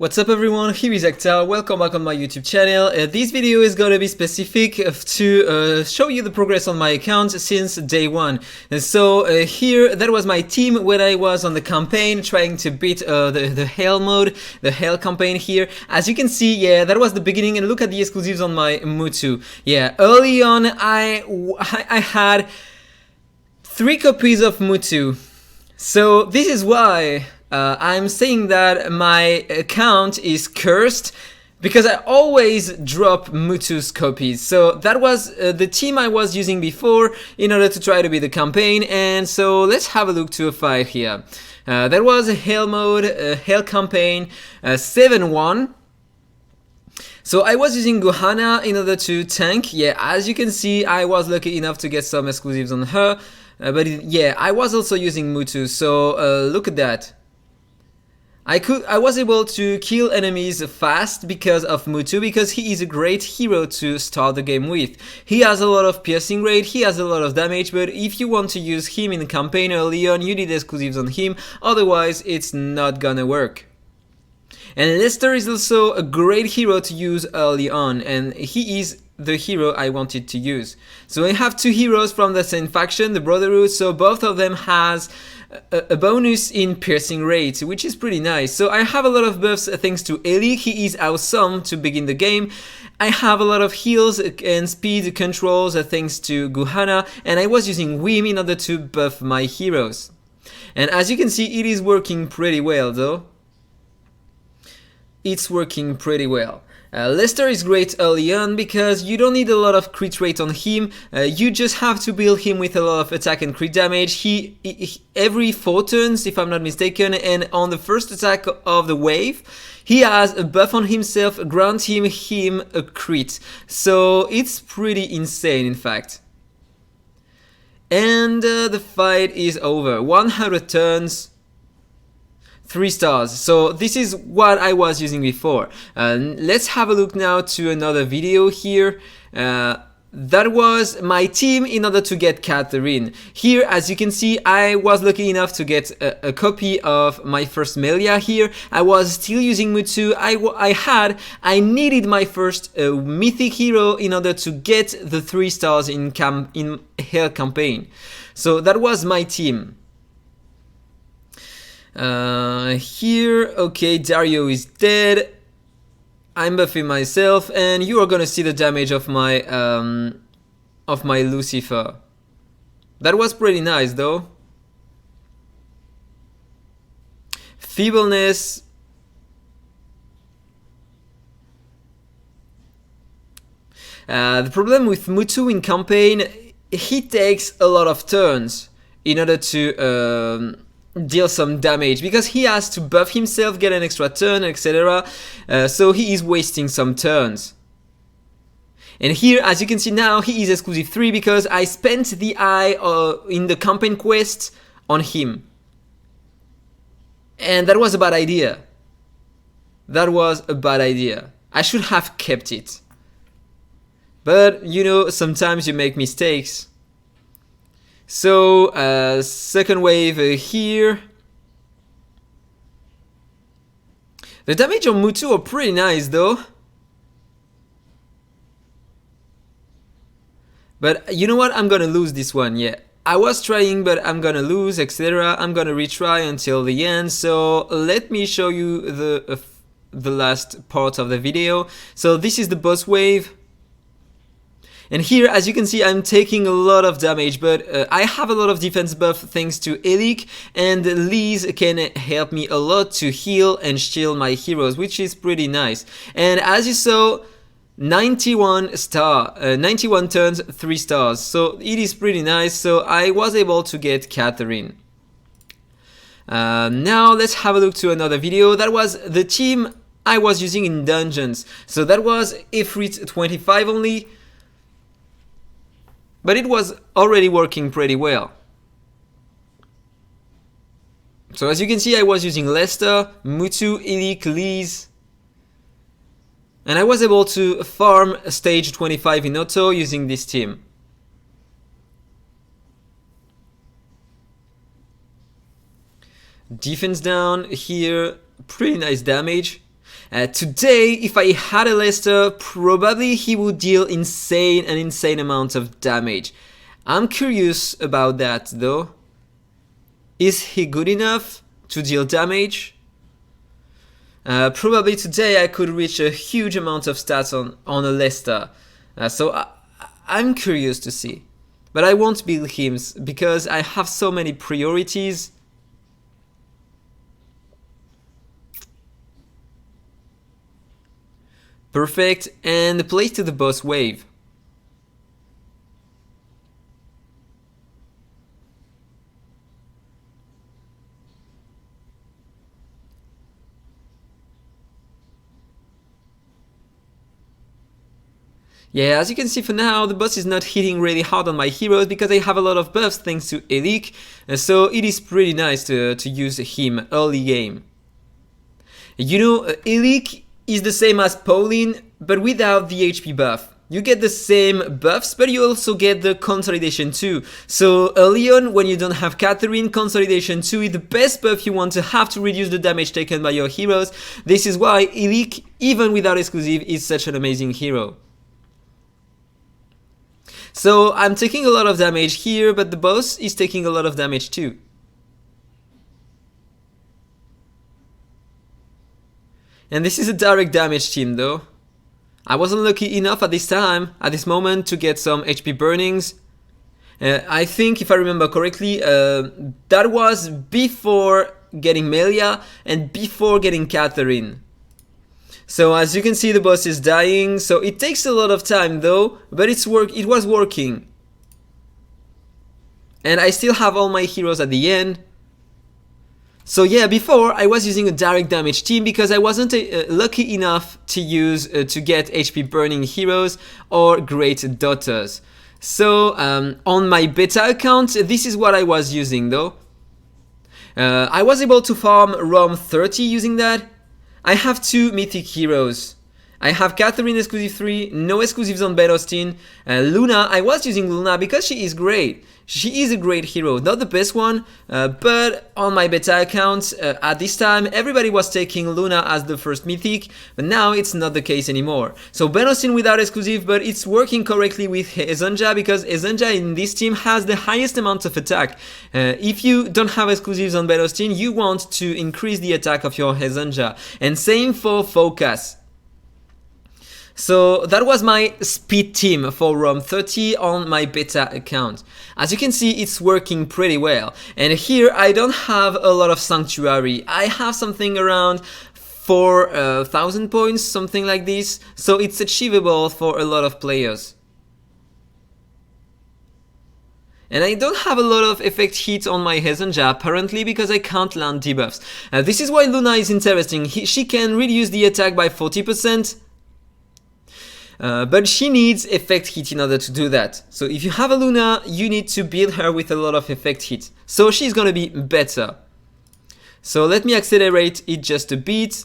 What's up everyone, here is AhkTaar, welcome back on my YouTube channel. This video is gonna be specific to show you the progress on my account since day one. And so here, that was my team when I was on the campaign trying to beat the Hell mode, the Hell campaign here. As you can see, yeah, that was the beginning, and look at the exclusives on my Mutu. Yeah, early on I had 3 copies of Mutu. So this is why I'm saying that my account is cursed, because I always drop Mutu's copies. So that was the team I was using before in order to try to beat the campaign. And so let's have a look to a fight here. That was a Hell mode, a Hell campaign, 7-1. So I was using Gohanna in order to tank. Yeah, as you can see, I was lucky enough to get some exclusives on her. Yeah, I was also using Mutu, so look at that. I was able to kill enemies fast because of Mutu, because he is a great hero to start the game with. He has a lot of piercing rate, he has a lot of damage, but if you want to use him in the campaign early on, you need exclusives on him, otherwise it's not gonna work. And Lester is also a great hero to use early on, and he is the hero I wanted to use. So I have 2 heroes from the same faction, the Brotherhood, so both of them has a bonus in piercing rate, which is pretty nice. So I have a lot of buffs thanks to Eli, he is awesome to begin the game. I have a lot of heals and speed controls thanks to Gohanna, and I was using Wim in order to buff my heroes. And as you can see, it is working pretty well though. It's working pretty well. Lester is great early on because you don't need a lot of crit rate on him, you just have to build him with a lot of attack and crit damage. He every 4 turns, if I'm not mistaken, and on the first attack of the wave, he has a buff on himself, grant him a crit. So it's pretty insane in fact. And the fight is over. 100 turns. 3 stars. So this is what I was using before. Let's have a look now to another video here. That was my team in order to get Catherine. Here, as you can see, I was lucky enough to get a copy of my first Melia here. I was still using Mutu. I needed my first mythic hero in order to get the 3 stars in Hell campaign. So that was my team. Here, okay, Dario is dead. I'm buffing myself, and you are gonna see the damage of my Lucifer. That was pretty nice though. Feebleness. The problem with Mutu in campaign, he takes a lot of turns in order to deal some damage, because he has to buff himself, get an extra turn, etc. So he is wasting some turns. And here, as you can see now, he is exclusive 3 because I spent the eye in the campaign quest on him. And that was a bad idea. That was a bad idea. I should have kept it. But, you know, sometimes you make mistakes. So, second wave here. The damage on Mutu are pretty nice though. But you know what? I'm gonna lose this one, yeah. I was trying, but I'm gonna lose, etc. I'm gonna retry until the end. So let me show you the last part of the video. So this is the boss wave. And here, as you can see, I'm taking a lot of damage, but I have a lot of defense buff thanks to Elik, and Liz can help me a lot to heal and shield my heroes, which is pretty nice. And as you saw, 91 turns, 3 stars, so it is pretty nice. So I was able to get Catherine. Now let's have a look to another video. That was the team I was using in dungeons. So that was Ifrit 25 only. But it was already working pretty well. So as you can see, I was using Lester, Mutu, Ilik, Liz. And I was able to farm stage 25 in auto using this team. Defense down here, pretty nice damage. Today, if I had a Lester, probably he would deal an insane amount of damage. I'm curious about that though. Is he good enough to deal damage? Probably today I could reach a huge amount of stats on a Lester. So I'm curious to see. But I won't build him because I have so many priorities. Perfect, and place to the boss wave. Yeah, as you can see for now, the boss is not hitting really hard on my heroes because I have a lot of buffs thanks to Ahk, so it is pretty nice to use him early game. You know, Ahk is the same as Pauline, but without the HP buff. You get the same buffs, but you also get the Consolidation 2. So early on, when you don't have Catherine, Consolidation 2 is the best buff you want to have to reduce the damage taken by your heroes. This is why Ahk, even without exclusive, is such an amazing hero. So I'm taking a lot of damage here, but the boss is taking a lot of damage too. And this is a direct damage team though. I wasn't lucky enough at this moment, to get some HP burnings. I think, if I remember correctly, that was before getting Melia and before getting Catherine. So as you can see, the boss is dying, so it takes a lot of time though, but it was working. And I still have all my heroes at the end. So yeah, before I was using a direct damage team because I wasn't lucky enough to use to get HP burning heroes or great daughters. So on my beta account, this is what I was using though. I was able to farm ROM 30 using that. I have 2 mythic heroes. I have Catherine exclusive 3, no exclusives on Ben Austin. Luna, I was using Luna because she is great. She is a great hero, not the best one, but on my beta account at this time everybody was taking Luna as the first mythic, but now it's not the case anymore. So Ben Austin without exclusive, but it's working correctly with Hezonja because Hezonja in this team has the highest amount of attack. If you don't have exclusives on Ben Austin, you want to increase the attack of your Hezonja, and same for Focus. So that was my speed team for ROM 30 on my beta account. As you can see, it's working pretty well. And here I don't have a lot of sanctuary. I have something around 4,000 points, something like this. So it's achievable for a lot of players. And I don't have a lot of effect hit on my Hezonja apparently because I can't land debuffs. This is why Luna is interesting. She can reduce the attack by 40%. But she needs effect hit in order to do that. So if you have a Luna, you need to build her with a lot of effect hit. So she's gonna be better. So let me accelerate it just a bit.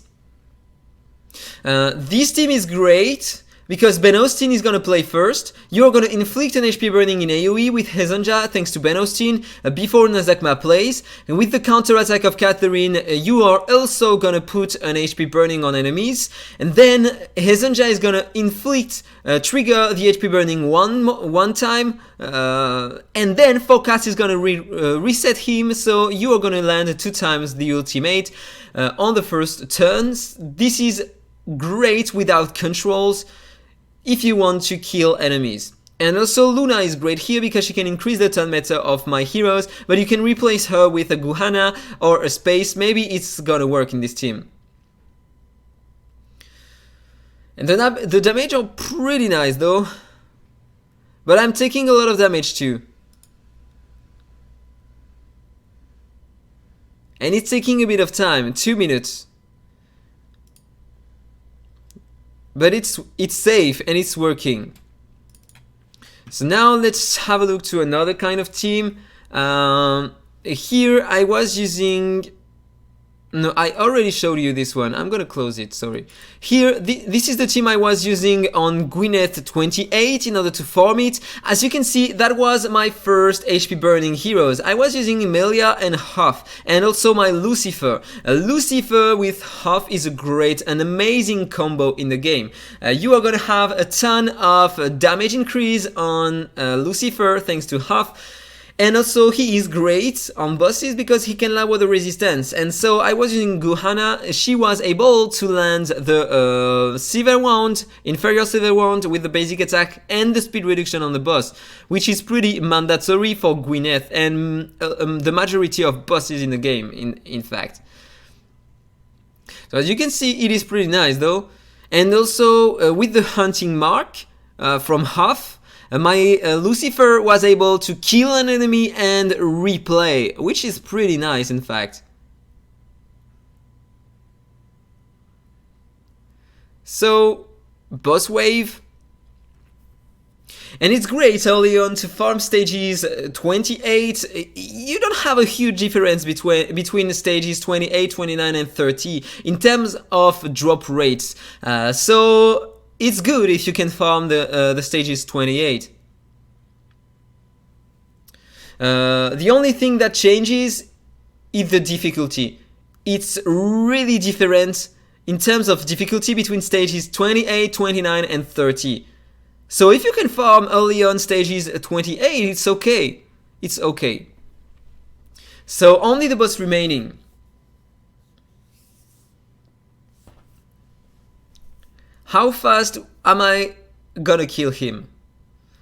This team is great because Ben Austin is gonna play first. You're gonna inflict an HP burning in AoE with Hezonja thanks to Ben Austin before Nazakma plays. And with the counter attack of Catherine, you are also gonna put an HP burning on enemies. And then Hezonja is gonna inflict, trigger the HP burning one time. And then Focus is gonna reset him. So you are gonna land 2 times the ultimate on the first turns. This is great without controls if you want to kill enemies. And also Luna is great here because she can increase the turn meta of my heroes, but you can replace her with a Guhana or a Space. Maybe it's gonna work in this team. And the damage are pretty nice though, but I'm taking a lot of damage too. And it's taking a bit of time, 2 minutes. But it's safe and it's working. So now let's have a look to another kind of team. Here I was using No, I already showed you this one. I'm gonna close it, sorry. Here, this is the team I was using on Gwyneth 28 in order to farm it. As you can see, that was my first HP burning heroes. I was using Emilia and Huff, and also my Lucifer. Lucifer with Huff is a great and amazing combo in the game. You are gonna have a ton of damage increase on Lucifer thanks to Huff. And also he is great on bosses because he can lower the resistance. And so I was using Guhana. She was able to land the Silver Wand, Inferior Silver Wand with the basic attack and the speed reduction on the boss, which is pretty mandatory for Gwyneth and the majority of bosses in the game, in fact. So as you can see, it is pretty nice though. And also with the hunting mark from Huff, my Lucifer was able to kill an enemy and replay, which is pretty nice in fact. So, boss wave. And it's great early on to farm stages 28. You don't have a huge difference between stages 28, 29 and 30 in terms of drop rates. So it's good if you can farm the stages 28. The only thing that changes is the difficulty. It's really different in terms of difficulty between stages 28, 29 and 30. So if you can farm early on stages 28, it's okay. It's okay. So only the boss remaining. How fast am I gonna kill him?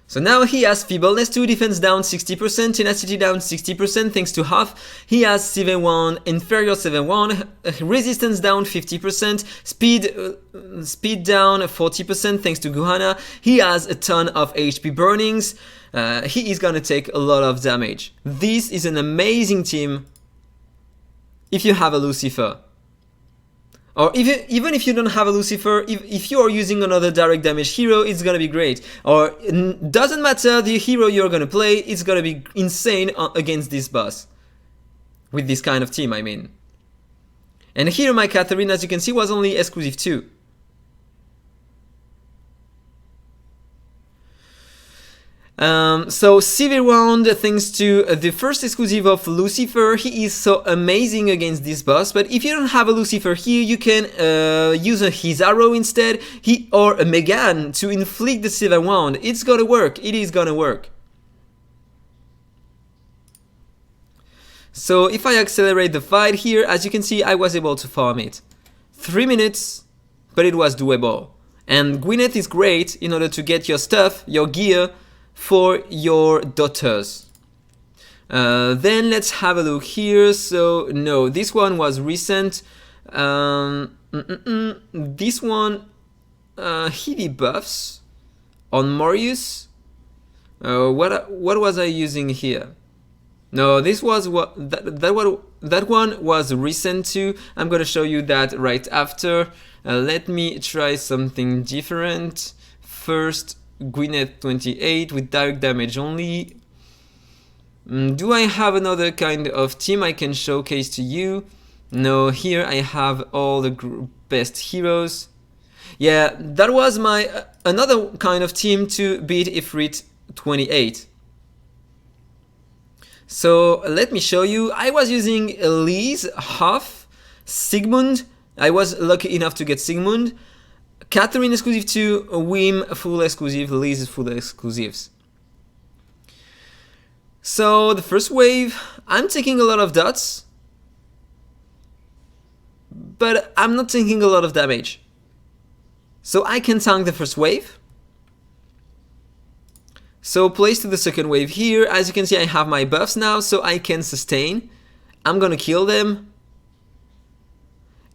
So now he has Feebleness 2, defense down 60%, tenacity down 60% thanks to Huff. He has 7-1, inferior 7-1, resistance down 50%, speed down 40% thanks to Guhana. He has a ton of HP burnings. He is gonna take a lot of damage. This is an amazing team if you have a Lucifer. Or even if you don't have a Lucifer, if you are using another direct damage hero, it's gonna be great. Or doesn't matter the hero you're gonna play, it's gonna be insane against this boss. With this kind of team, I mean. And here my Catherine, as you can see, was only exclusive 2. So Civil Round, thanks to the first exclusive of Lucifer, he is so amazing against this boss. But if you don't have a Lucifer here, you can use his arrow instead, or a Megan to inflict the Silver Wand. It's gonna work. It is gonna work. So if I accelerate the fight here, as you can see, I was able to farm it. 3 minutes, but it was doable. And Gwyneth is great in order to get your stuff, your gear, for your daughters. Then let's have a look here. So no, this one was recent. This one, heavy buffs on Marius. What was I using here? No, this was that one was recent too. I'm gonna show you that right after. Let me try something different first. Gwyneth 28 with direct damage only. Do I have another kind of team I can showcase to you? No, here I have all the best heroes. Yeah, that was my another kind of team to beat Ifrit 28. So let me show you. I was using Elise, Huff, Sigmund. I was lucky enough to get Sigmund. Catherine exclusive 2, Wim full exclusive, Liz full exclusives. So the first wave, I'm taking a lot of dots, but I'm not taking a lot of damage. So I can tank the first wave. So place to the second wave here. As you can see, I have my buffs now, so I can sustain. I'm gonna kill them.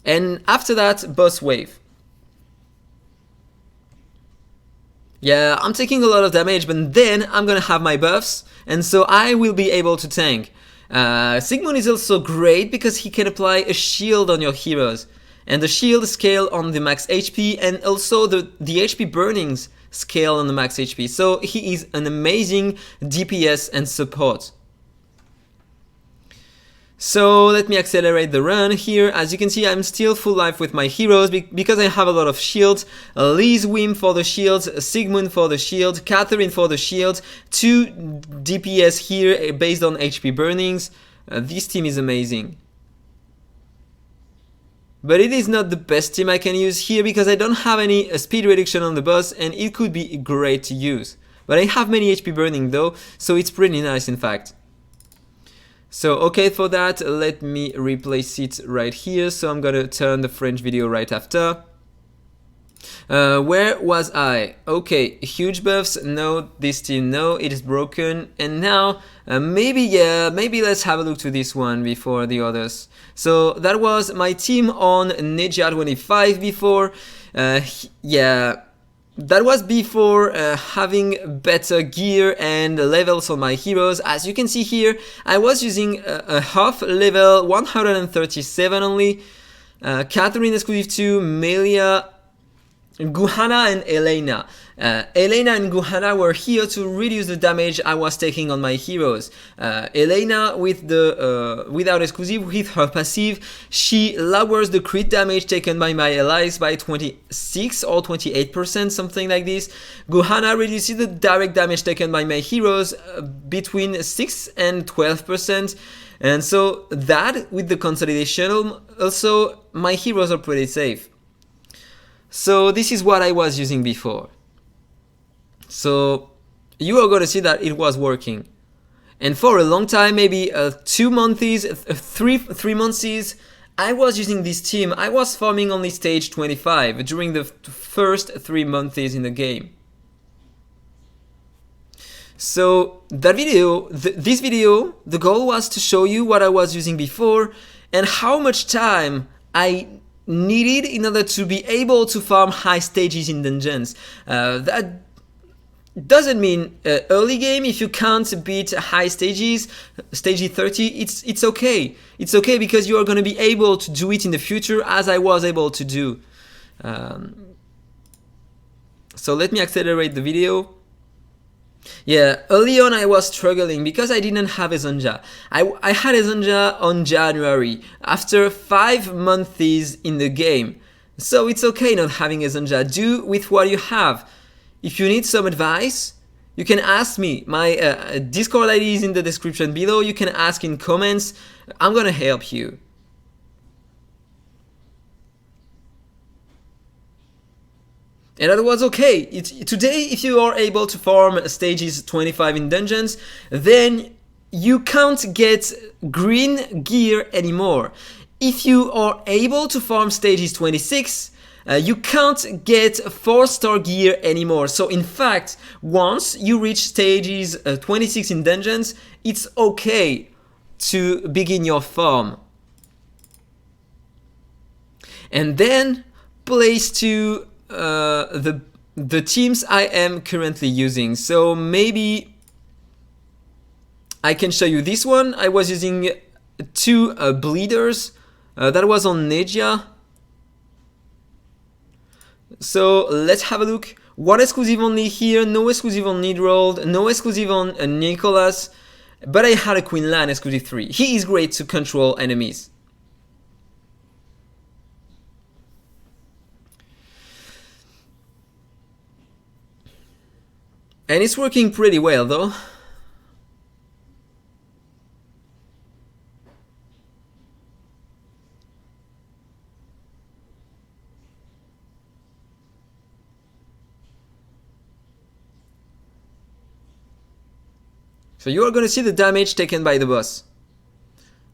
And after that, boss wave. Yeah, I'm taking a lot of damage, but then I'm gonna have my buffs, and so I will be able to tank. Sigmund is also great because he can apply a shield on your heroes, and the shield scale on the max HP, and also the HP burnings scale on the max HP, so he is an amazing DPS and support. So let me accelerate the run here. As you can see, I'm still full life with my heroes because I have a lot of shields. Liz Wim for the shields, Sigmund for the shield, Catherine for the shield, 2 DPS here based on HP burnings. This team is amazing. But it is not the best team I can use here because I don't have any speed reduction on the boss, and it could be great to use. But I have many HP burning though, so it's pretty nice in fact. So okay, for that, let me replace it right here. So I'm gonna turn the French video right after. Where was I? Okay, huge buffs, no, this team, no, it is broken. And now, maybe let's have a look to this one before the others. So that was my team on Ninja 25 before. Yeah. That was before having better gear and levels on my heroes. As you can see here, I was using a half level 137 only. Catherine exclusive 2, Melia, Guhana and Elena. Elena and Guhana were here to reduce the damage I was taking on my heroes. Elena with the without exclusive, with her passive, she lowers the crit damage taken by my allies by 26 or 28%, something like this. Guhana reduces the direct damage taken by my heroes between 6 and 12%. And so that with the consolidation, also my heroes are pretty safe. So this is what I was using before. So you are going to see that it was working. And for a long time, maybe 2 months, three months, I was using this team. I was farming only stage 25 during the first 3 months in the game. So that video, this video, the goal was to show you what I was using before and how much time I needed in order to be able to farm high stages in dungeons. That doesn't mean early game. If you can't beat high stages, stage 30, it's okay. It's okay because you are going to be able to do it in the future as I was able to do. So let me accelerate the video. Yeah, early on I was struggling because I didn't have Ezanja. I had Ezanja on January, after 5 months in the game. So it's okay not having Ezanja. Do with what you have. If you need some advice, you can ask me. My Discord ID is in the description below. You can ask in comments. I'm gonna help you. And that was okay. Today, if you are able to farm stages 25 in dungeons, then you can't get green gear anymore. If you are able to farm stages 26, you can't get 4-star gear anymore. So in fact, once you reach stages 26 in dungeons, it's okay to begin your farm. And then place to the teams I am currently using. So maybe I can show you this one. I was using 2 bleeders. That was on Nejia. So let's have a look. 1 exclusive only here, no exclusive on Nidrold, no exclusive on Nicholas, but I had a Quinlan exclusive 3. He is great to control enemies. And it's working pretty well though. So you are gonna see the damage taken by the boss.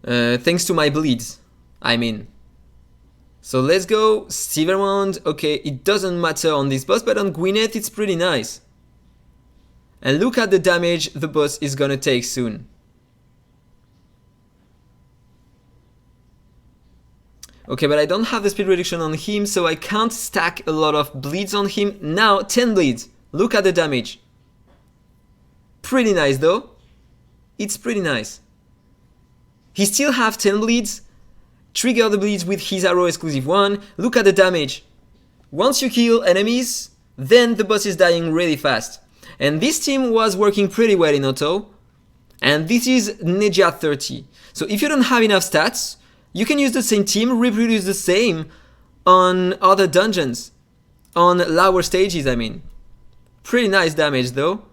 Thanks to my bleeds, I mean. So let's go, Steve around. Okay, it doesn't matter on this boss, but on Gwyneth it's pretty nice. And look at the damage the boss is gonna take soon. Okay, but I don't have the speed reduction on him, so I can't stack a lot of bleeds on him. Now, 10 bleeds. Look at the damage. Pretty nice though. It's pretty nice. He still have 10 bleeds. Trigger the bleeds with his arrow exclusive 1. Look at the damage. Once you kill enemies, then the boss is dying really fast. And this team was working pretty well in auto. And this is Ninja 30. So if you don't have enough stats, you can use the same team, reproduce the same on other dungeons, on lower stages, I mean. Pretty nice damage though.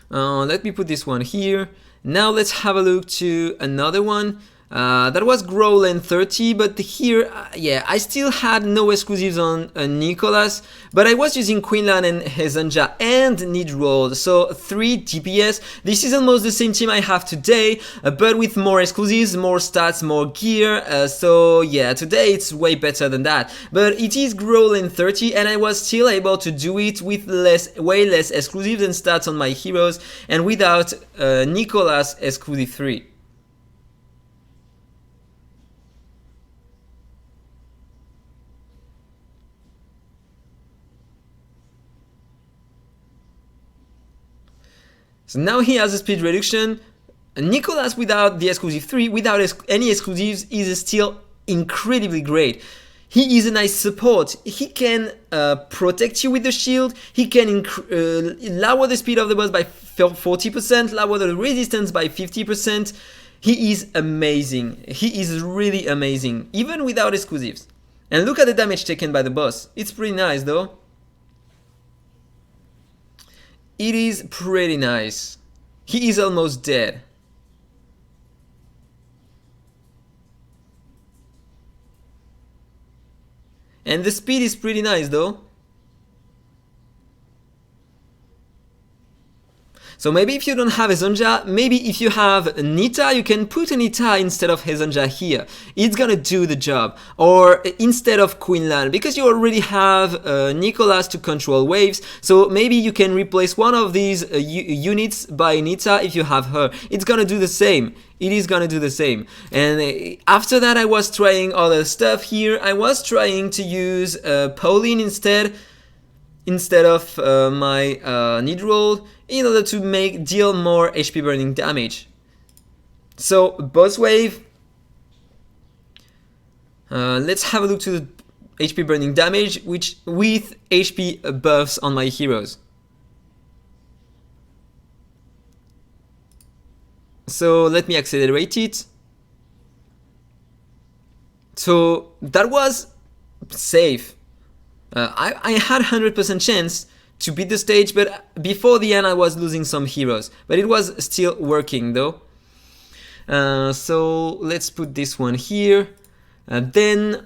Let me put this one here. Now let's have a look to another one. That was Growland 30, but here, yeah, I still had no exclusives on Nicholas, but I was using Queenland and Hezanja and Nidroll, so 3 DPS. This is almost the same team I have today, but with more exclusives, more stats, more gear, so yeah, today it's way better than that. But it is Growland 30, and I was still able to do it with way less exclusives and stats on my heroes, and without Nicholas exclusive 3. So now he has a speed reduction. Nicholas without the exclusive 3, without any exclusives, is still incredibly great. He is a nice support. He can protect you with the shield. He can lower the speed of the boss by 40%, lower the resistance by 50%. He is amazing. He is really amazing, even without exclusives. And look at the damage taken by the boss. It's pretty nice though. It is pretty nice. He is almost dead. And the speed is pretty nice though. So maybe if you don't have Hezanja, maybe if you have Nita, you can put a Nita instead of Hezanja here. It's gonna do the job. Or instead of Queenland, because you already have Nicholas to control waves, so maybe you can replace one of these units by Nita if you have her. It's gonna do the same. It is gonna do the same. And after that I was trying other stuff here. I was trying to use Pauline instead of my Nidroll, in order to deal more HP burning damage. So boss wave, let's have a look to the HP burning damage, which with HP buffs on my heroes. So let me accelerate it. So that was safe. I had 100% chance to beat the stage, but before the end I was losing some heroes. But it was still working though. So let's put this one here. Then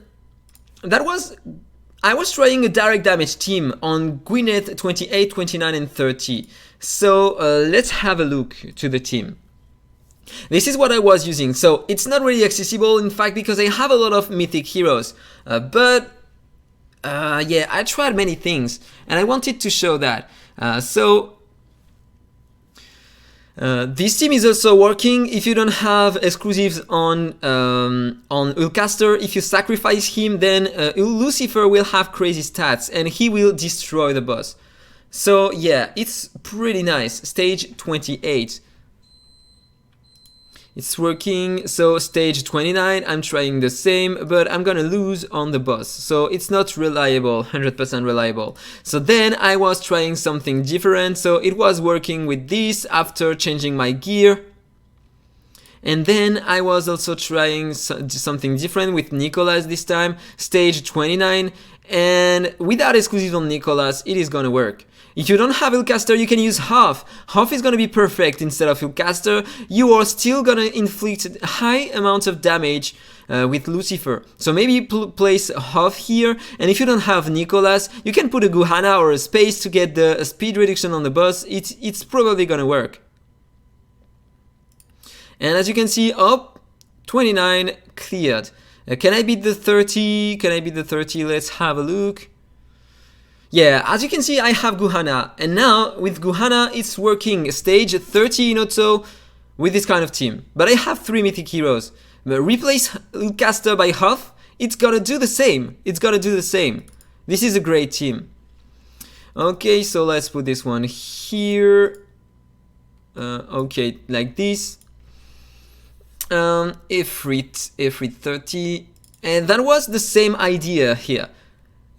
I was trying a direct damage team on Gwyneth 28, 29 and 30. So let's have a look to the team. This is what I was using. So it's not really accessible in fact because I have a lot of mythic heroes. Yeah, I tried many things and I wanted to show that. This team is also working if you don't have exclusives on AhkTaar. If you sacrifice him, then Lucifer will have crazy stats and he will destroy the boss. So yeah, it's pretty nice. Stage 28. It's working. So stage 29, I'm trying the same, but I'm gonna lose on the boss. So it's not reliable, 100% reliable. So then I was trying something different. So it was working with this after changing my gear. And then I was also trying something different with Nicholas this time, stage 29. And without exclusive on Nicholas, it is gonna work. If you don't have AhkTaar, you can use Half. Half is gonna be perfect instead of AhkTaar. You are still gonna inflict high amounts of damage with Lucifer. So maybe place Half here, and if you don't have Nicholas, you can put a Guhana or a Space to get the speed reduction on the boss. It's probably gonna work. And as you can see, 29 cleared. Can I beat the 30? Can I beat the 30? Let's have a look. Yeah, as you can see, I have Guhana, and now with Guhana it's working stage 30 in auto with this kind of team. But I have 3 mythic heroes. Replace AhkTaar by Huff, it's gonna do the same. It's gonna do the same. This is a great team. Okay, so let's put this one here. Okay, like this. Ifrit 30, and that was the same idea here.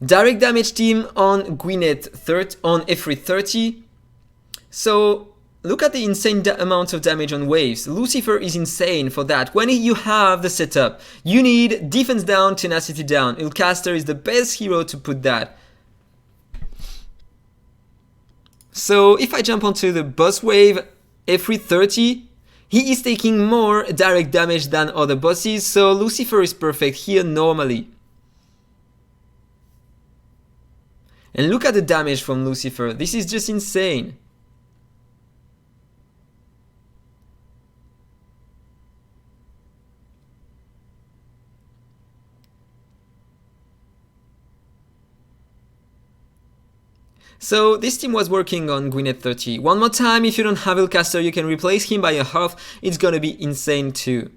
Direct damage team on Gwyneth on Ifrit 30. So look at the insane amount of damage on waves. Lucifer is insane for that. When you have the setup, you need defense down, tenacity down. AhkTaar is the best hero to put that. So if I jump onto the boss wave every 30, he is taking more direct damage than other bosses, so Lucifer is perfect here normally. And look at the damage from Lucifer, this is just insane. So this team was working on Gwyn at 30. One more time, if you don't have AhkTaar, you can replace him by a half. It's gonna be insane too.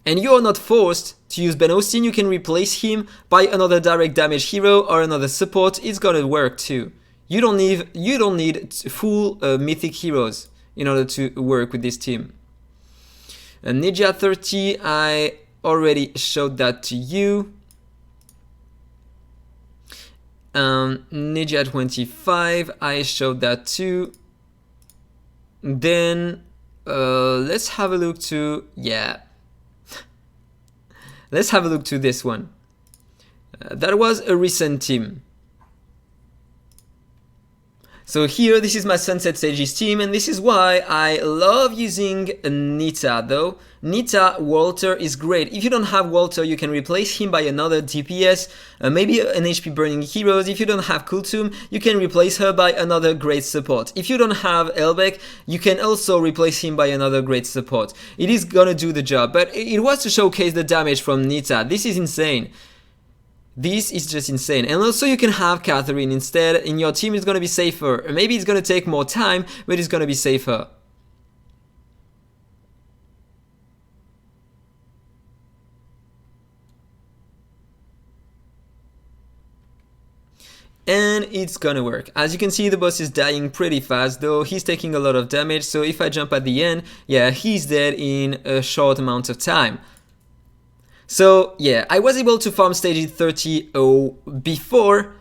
And you are not forced to use Ben Austin, you can replace him by another direct damage hero or another support. It's gonna work too. You don't need full mythic heroes in order to work with this team. And Ninja 30, I already showed that to you. Ninja 25, I showed that too. Then let's have a look to, yeah, let's have a look to this one. That was a recent team. So here, this is my Sunset Sages team, and this is why I love using Nita though. Nita Walter is great. If you don't have Walter, you can replace him by another DPS, maybe an HP burning heroes. If you don't have Kultum, you can replace her by another great support. If you don't have Elbeck, you can also replace him by another great support. It is gonna do the job, but it was to showcase the damage from Nita. This is insane. This is just insane. And also you can have Catherine instead, and your team is gonna be safer. Maybe it's gonna take more time, but it's gonna be safer. And it's gonna work. As you can see, the boss is dying pretty fast, though he's taking a lot of damage, so if I jump at the end, yeah, he's dead in a short amount of time. So yeah, I was able to farm stage 30 before,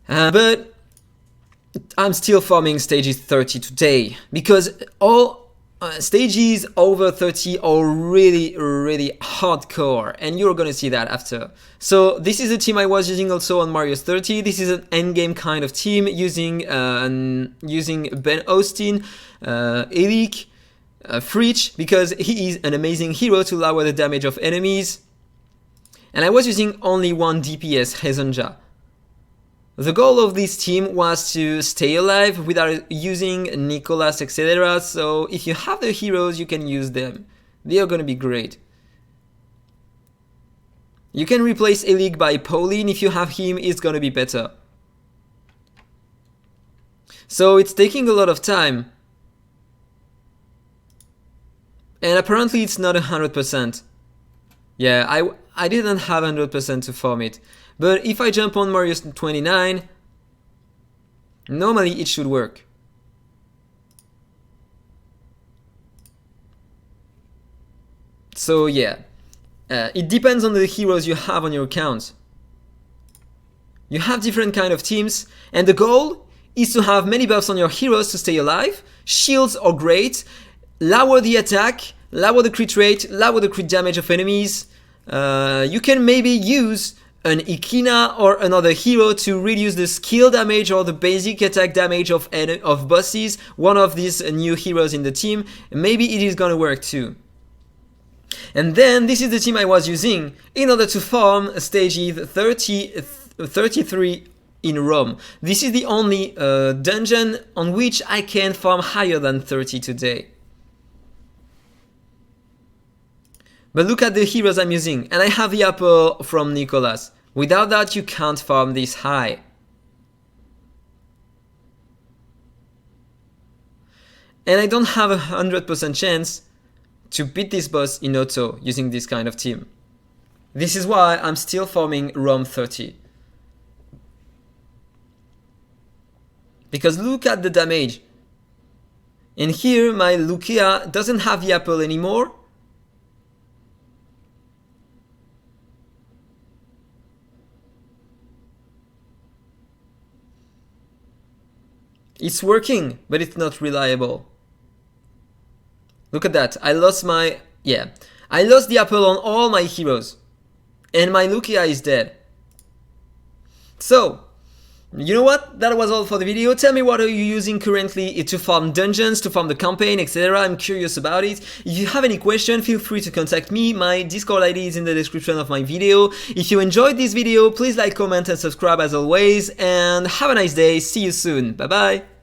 but I'm still farming stages 30 today, because all stages over 30 are really hardcore, and you're gonna see that after. So this is a team I was using also on Mario's 30. This is an endgame kind of team using Ben Austin, Elik, Fritsch, because he is an amazing hero to lower the damage of enemies. And I was using only one DPS, Hezonja. The goal of this team was to stay alive without using Nicholas, etc. So if you have the heroes, you can use them. They are gonna be great. You can replace Elik by Pauline. If you have him, it's gonna be better. So it's taking a lot of time. And apparently it's not 100%. Yeah, I didn't have 100% to farm it. But if I jump on Mario's 29, normally it should work. So yeah, it depends on the heroes you have on your account. You have different kind of teams, and the goal is to have many buffs on your heroes to stay alive. Shields are great. Lower the attack, lower the crit rate, lower the crit damage of enemies. You can maybe use an Ikina or another hero to reduce the skill damage or the basic attack damage of bosses. One of these new heroes in the team. Maybe it is gonna work too. And then this is the team I was using in order to farm stages 33 in Rome. This is the only dungeon on which I can farm higher than 30 today. But look at the heroes I'm using, and I have the apple from Nicholas. Without that, you can't farm this high. And I don't have 100% chance to beat this boss in auto using this kind of team. This is why I'm still farming Rome 30. Because look at the damage. And here my Lucia doesn't have the apple anymore. It's working, but it's not reliable. Look at that. I lost the apple on all my heroes. And my Lugia is dead. So, you know what? That was all for the video. Tell me, what are you using currently to farm dungeons, to farm the campaign, etc. I'm curious about it. If you have any question, feel free to contact me. My Discord ID is in the description of my video. If you enjoyed this video, please like, comment and subscribe as always. And have a nice day. See you soon. Bye bye.